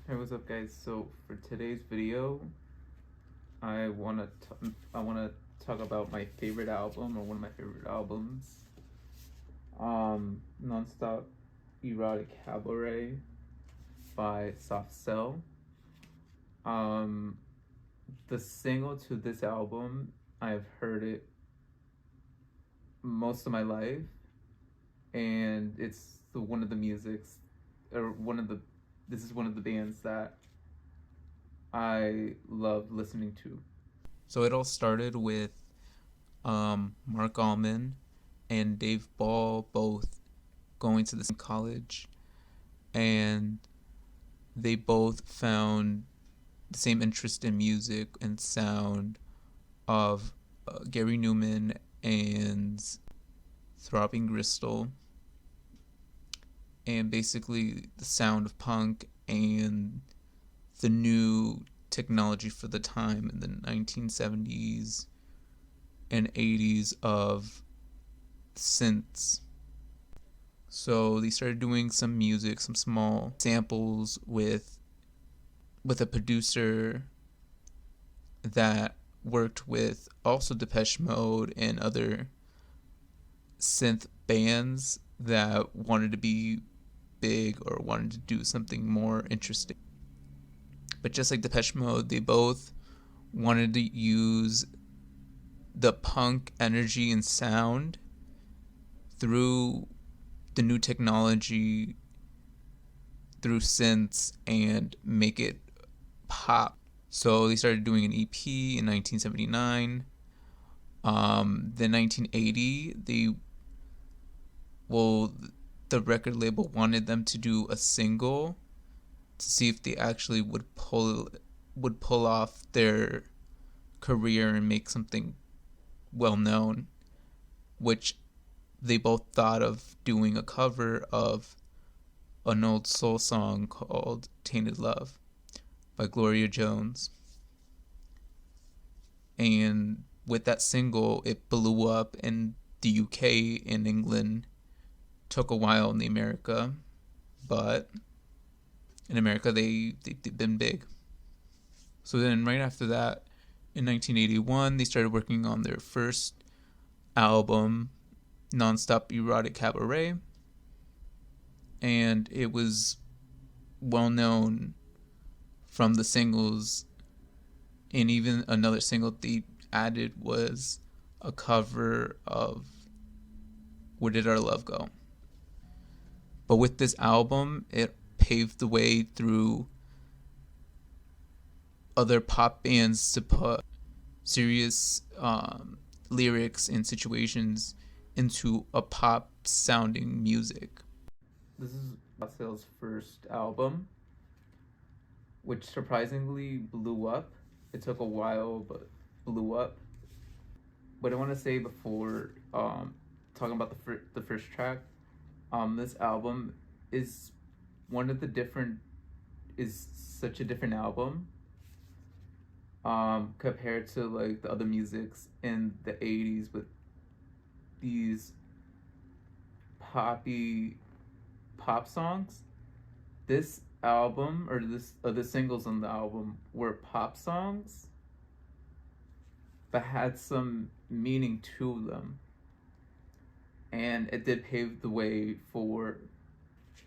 Hey, what's up, guys? So for today's video, I wanna talk about my favorite album or one of my favorite albums, Nonstop Erotic Cabaret by Soft Cell. Um, the single to this album, I've heard it most of my life, and it's one of the musics, or one of the. This is one of the bands that I love listening to. So it all started with Mark Allman and Dave Ball both going to the same college, and they both found the same interest in music and sound of Gary Newman and Throbbing Gristle, and basically the sound of punk and the new technology for the time in the 1970s and 80s of synths. So they started doing some music, some small samples with a producer that worked with also Depeche Mode and other synth bands that wanted to be big or wanted to do something more interesting. But just like Depeche Mode, they both wanted to use the punk energy and sound through the new technology, through synths, and make it pop. So they started doing an EP in 1979. Then 1980, the record label wanted them to do a single to see if they actually would pull off their career and make something well known, which they both thought of doing a cover of an old soul song called Tainted Love by Gloria Jones. And with that single, it blew up in the UK and England. Took a while in America, but in America they've been big. So then right after that, in 1981, they started working on their first album, Nonstop Erotic Cabaret, and it was well known from the singles. And even another single they added was a cover of Where Did Our Love Go? But with this album, it paved the way through other pop bands to put serious lyrics and situations into a pop sounding music. This is Sale's first album, which surprisingly blew up. It took a while, but blew up. What I want to say before talking about the first track, this album is one of the different is such a different album compared to like the other musics in the 80s with these poppy pop songs. This album or the singles on the album were pop songs but had some meaning to them, and it did pave the way for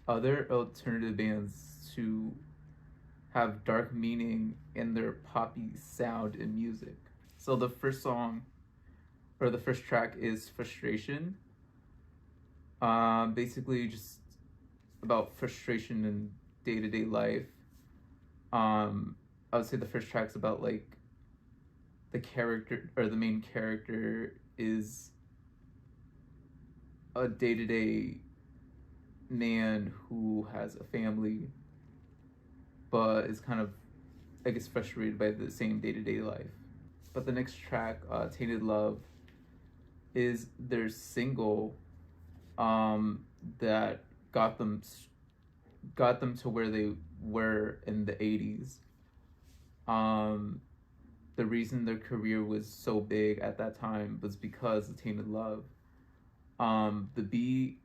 other alternative bands to have dark meaning in their poppy sound and music. So the first song or the first track is Frustration. Basically just about frustration in day-to-day life. I would say the first track's about like the character or the main character is a day-to-day man who has a family but is kind of, I guess, frustrated by the same day-to-day life. But the next track, Tainted Love, is their single that got them to where they were in the 80s. The reason their career was so big at that time was because of Tainted Love. The beat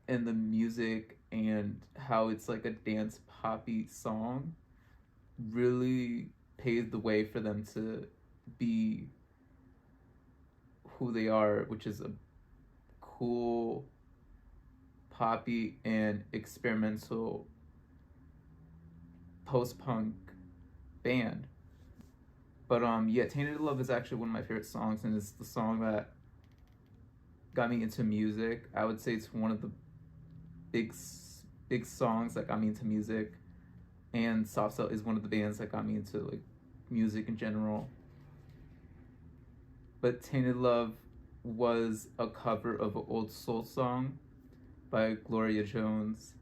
and the music and how it's like a dance poppy song really paved the way for them to be who they are, which is a cool poppy and experimental post-punk band. But yeah, Tainted Love is actually one of my favorite songs, and it's the song that got me into music. I would say it's one of the big big songs that got me into music, and Soft Cell is one of the bands that got me into like music in general. But Tainted Love was a cover of an old soul song by Gloria Jones.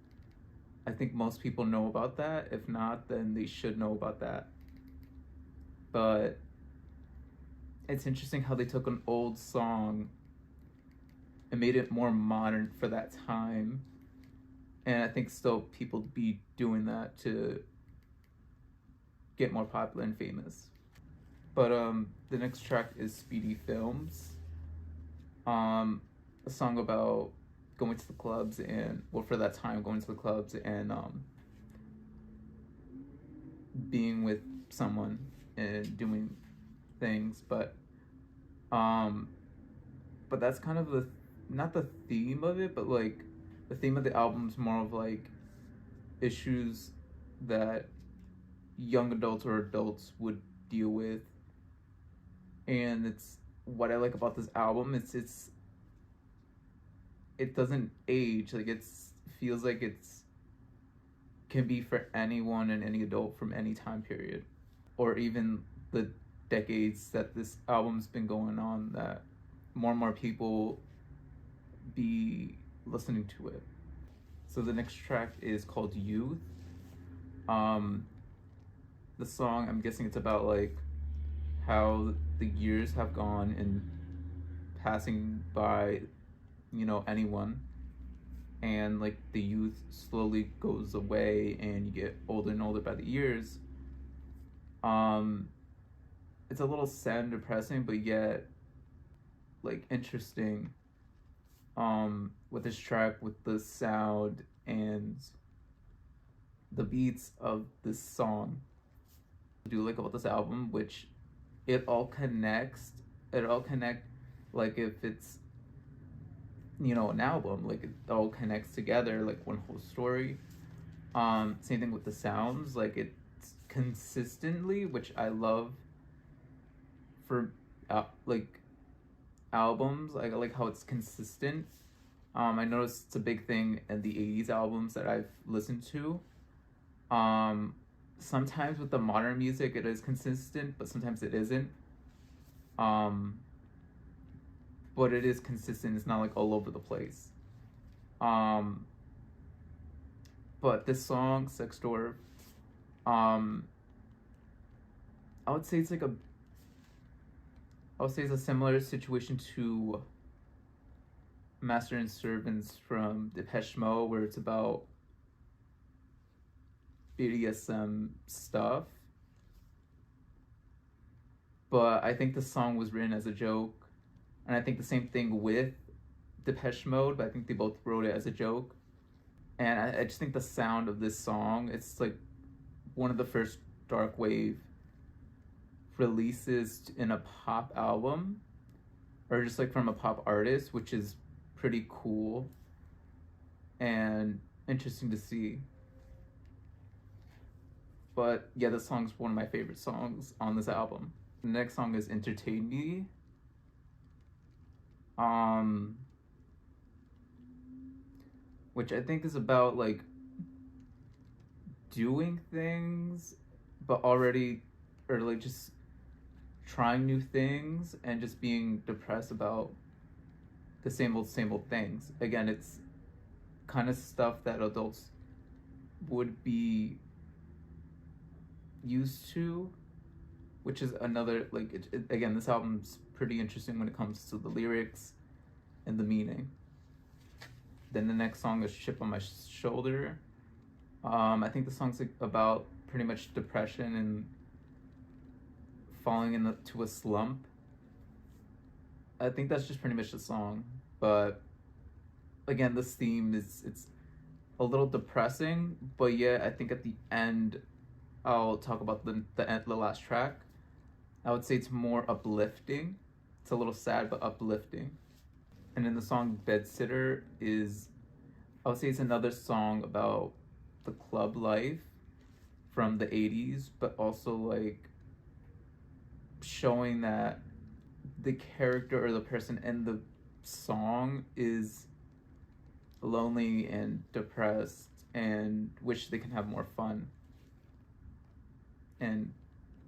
I think most people know about that. If not, then they should know about that. But it's interesting how they took an old song and made it more modern for that time. And I think still people be doing that to get more popular and famous. But the next track is Speedy Films. A song about going to the clubs and, well, for that time, going to the clubs and being with someone and doing things, but that's kind of the, not the theme of it, but like the theme of the album is more of like issues that young adults or adults would deal with. And it's what I like about this album. It doesn't age. Like it's feels like it's can be for anyone and any adult from any time period, or even the decades that this album's been going on, that more and more people be listening to it. So the next track is called Youth. The song, I'm guessing it's about like how the years have gone and passing by, anyone, and like the youth slowly goes away and you get older and older by the years. It's a little sad and depressing, but yet like interesting, with this track, with the sound and the beats of this song. I do like about this album, which it all connects. Like if it's, an album, like it all connects together like one whole story. Same thing with the sounds, like it's consistently, which I love for like albums. I like how it's consistent. I noticed it's a big thing in the 80s albums that I've listened to. Sometimes with the modern music it is consistent, but sometimes it isn't. But it is consistent. It's not like all over the place. But this song, Sex Door, I would say it's a similar situation to Master and Servants from Depeche Mode, where it's about BDSM stuff. But I think the song was written as a joke. And I think the same thing with Depeche Mode, but I think they both wrote it as a joke. And I just think the sound of this song, it's like one of the first dark wave releases in a pop album, or just like from a pop artist, which is pretty cool and interesting to see. But yeah, this song's one of my favorite songs on this album. The next song is Entertain Me. Which I think is about like doing things, but already, or like just trying new things and just being depressed about the same old things. Again, it's kind of stuff that adults would be used to, which is another, like, again, this album's pretty interesting when it comes to the lyrics and the meaning. Then the next song is Chip on My Shoulder. I think the song's like about pretty much depression and falling into a slump. I think that's just pretty much the song. But again, this theme is, a little depressing, but yeah, I think at the end I'll talk about the last track. I would say it's more uplifting. It's a little sad but uplifting. And then the song Bedsitter is, I would say it's another song about the club life from the 80s, but also like showing that the character or the person in the song is lonely and depressed and wish they can have more fun and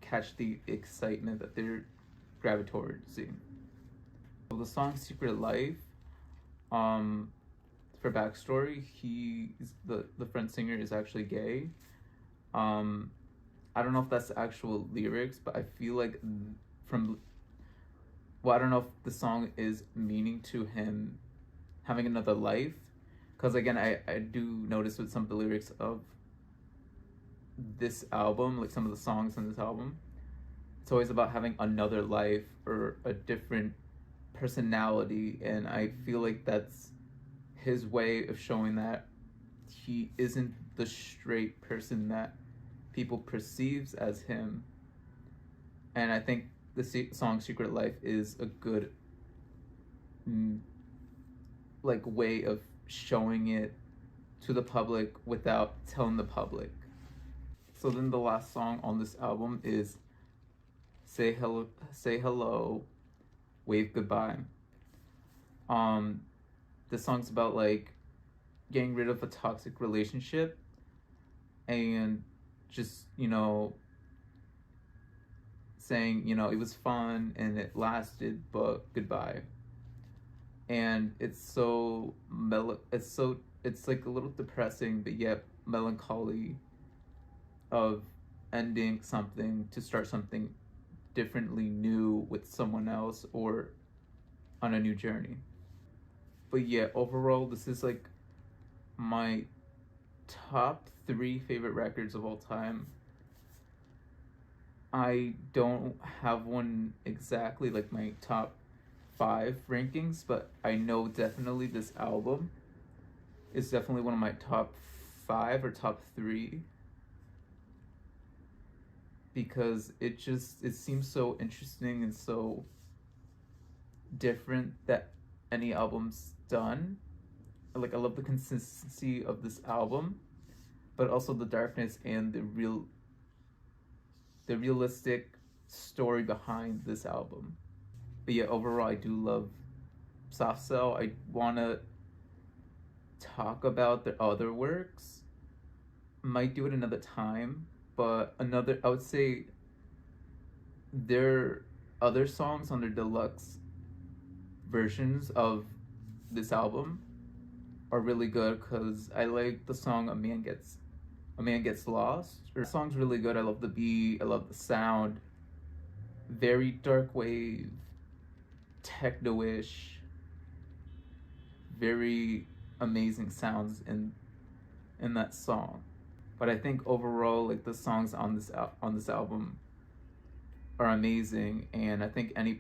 catch the excitement that they're gravitating. The song Secret Life, for backstory, the front singer is actually gay. I don't know if that's the actual lyrics, but I feel like from, well, I don't know if the song is meaning to him having another life, because again, I do notice with some of the lyrics of this album, like some of the songs on this album, it's always about having another life or a different personality, and I feel like that's his way of showing that he isn't the straight person that people perceives as him. And I think the song Secret Life is a good like way of showing it to the public without telling the public. So then the last song on this album is Say Hello, Wave Goodbye. The song's about like getting rid of a toxic relationship and just, saying, it was fun and it lasted, but goodbye. And it's like a little depressing, but yet melancholy of ending something to start something differently new with someone else or on a new journey. But yeah, overall, this is like my top 3 favorite records of all time. I don't have one exactly like my top 5 rankings, but I know definitely this album is definitely one of my top 5 or top 3, because it seems so interesting and so different that any album's done. Like, I love the consistency of this album, but also the darkness and the realistic story behind this album. But yeah, overall, I do love Soft Cell. I want to talk about their other works. Might do it another time, but I would say their other songs on their deluxe versions of this album are really good, because I like the song A Man Gets Lost. The song's really good. I love the beat, I love the sound. Very dark wave, techno-ish, very amazing sounds in that song. But I think overall, like, the songs on this album are amazing, and I think anyone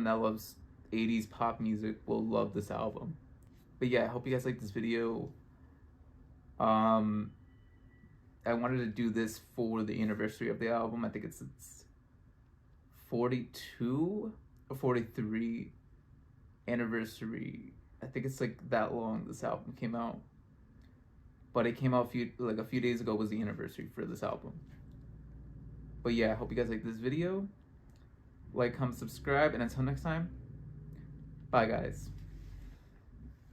that loves 80s pop music will love this album. But yeah, I hope you guys like this video. I wanted to do this for the anniversary of the album. I think it's 42 or 43 anniversary. I think it's like that long this album came out. But it came out a few days ago was the anniversary for this album. But yeah, I hope you guys like this video. Like, comment, subscribe, and until next time, bye guys.